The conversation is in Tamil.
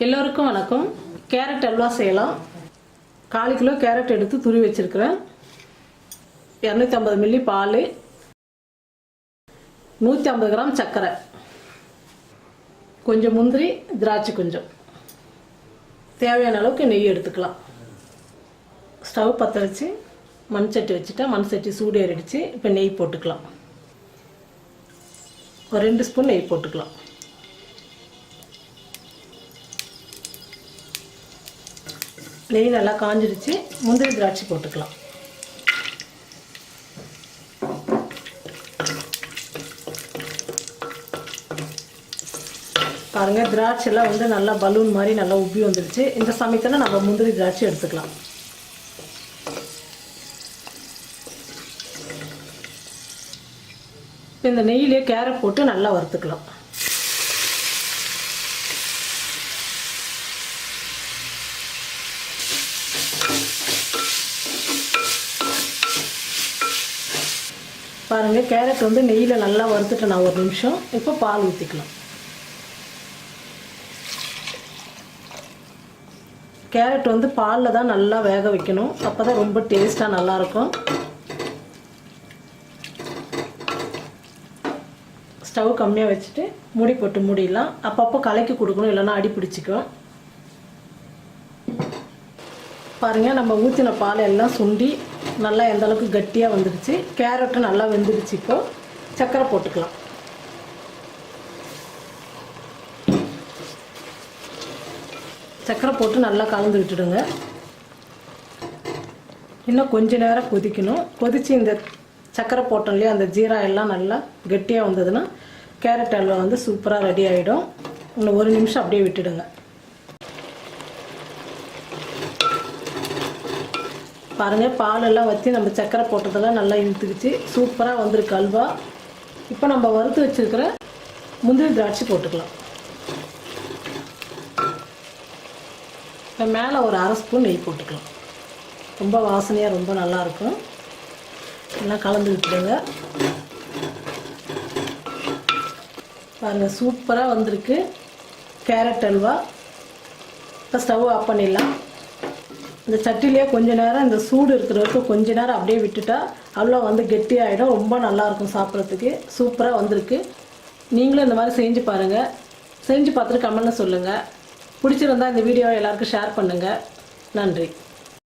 எல்லோருக்கும் வணக்கம். கேரட் அல்வா செய்யலாம். 1/4 கிலோ கேரட் எடுத்து துருவி வச்சிருக்கிறேன். 250 மில்லி பால், 150 கிராம் சர்க்கரை, கொஞ்சம் முந்திரி, திராட்சை கொஞ்சம், தேவையான அளவுக்கு நெய் எடுத்துக்கலாம். ஸ்டவ் பற்ற வச்சு மண் சட்டி வச்சுட்டா மண் சட்டி சூடு ஏறிடுச்சு. இப்போ நெய் போட்டுக்கலாம். ஒரு 2 ஸ்பூன் நெய் போட்டுக்கலாம். நெய் நல்லா காஞ்சிடுச்சு. முந்திரி திராட்சை போட்டுக்கலாம். பாருங்க, திராட்சை எல்லாம் வந்து நல்லா பலூன் மாதிரி நல்லா உப்பி வந்துடுச்சு. இந்த சமயத்தில் நம்ம முந்திரி திராட்சை எடுத்துக்கலாம். இந்த நெய்யிலே கேரட் போட்டு நல்லா வறுத்துக்கலாம். பாருங்க, கேரட் வந்து நெய்யில் நல்லா வறுத்துட்டு நான் 1 நிமிஷம். இப்போ பால் ஊற்றிக்கலாம். கேரட் வந்து பாலில் தான் நல்லா வேக வைக்கணும். அப்போ தான் ரொம்ப டேஸ்ட்டாக நல்லாயிருக்கும். ஸ்டவ் கம்மியாக வச்சுட்டு மூடி போட்டு மூடிடலாம். அப்பப்போ கலக்கி கொடுக்கணும், இல்லைன்னா அடி பிடிச்சிக்கும். பாருங்கள், நம்ம ஊற்றின பால் எல்லாம் சுண்டி நல்லா எந்த அளவுக்கு கட்டியாக வந்துடுச்சு. கேரட்டும் நல்லா வெந்துடுச்சு. இப்போ சர்க்கரை போட்டுக்கலாம். சர்க்கரை போட்டு நல்லா கலந்து விட்டுடுங்க. இன்னும் கொஞ்ச நேரம் கொதிக்கணும். கொதித்து இந்த சர்க்கரை போட்டோம் இல்லையா, அந்த ஜீரா எல்லாம் நல்லா கட்டியாக வந்ததுன்னா கேரட் அல்வா வந்து சூப்பராக ரெடி ஆகிடும். இன்னும் 1 நிமிஷம் அப்படியே விட்டுடுங்க. பாருங்கள், பாலெல்லாம் வற்றி நம்ம சர்க்கரை போட்டதெல்லாம் நல்லா இழுத்துக்குச்சு. சூப்பராக வந்திருக்கு அல்வா. இப்போ நம்ம வறுத்து வச்சுருக்கிற முந்திரி திராட்சை போட்டுக்கலாம். இப்போ மேலே ஒரு 1/2 ஸ்பூன் நெய் போட்டுக்கலாம். ரொம்ப வாசனையாக ரொம்ப நல்லாயிருக்கும். எல்லாம் கலந்து விட்டுடுங்க. பாருங்கள், சூப்பராக வந்திருக்கு கேரட் அல்வா. இப்போ ஸ்டவ் ஆஃப் பண்ணிடலாம். இந்த சட்டிலேயே கொஞ்ச நேரம் இந்த சூடு இருக்கிற வரைக்கும் கொஞ்ச நேரம் அப்படியே விட்டுட்டா அல்வா வந்து கெட்டியாகிடும். ரொம்ப நல்லாயிருக்கும் சாப்பிட்றதுக்கு. சூப்பராக வந்திருக்கு. நீங்களும் இந்த மாதிரி செஞ்சு பாருங்கள். செஞ்சு பார்த்துட்டு கமெண்ட்ல சொல்லுங்கள். பிடிச்சிருந்தா இந்த வீடியோவை எல்லாருக்கும் ஷேர் பண்ணுங்கள். நன்றி.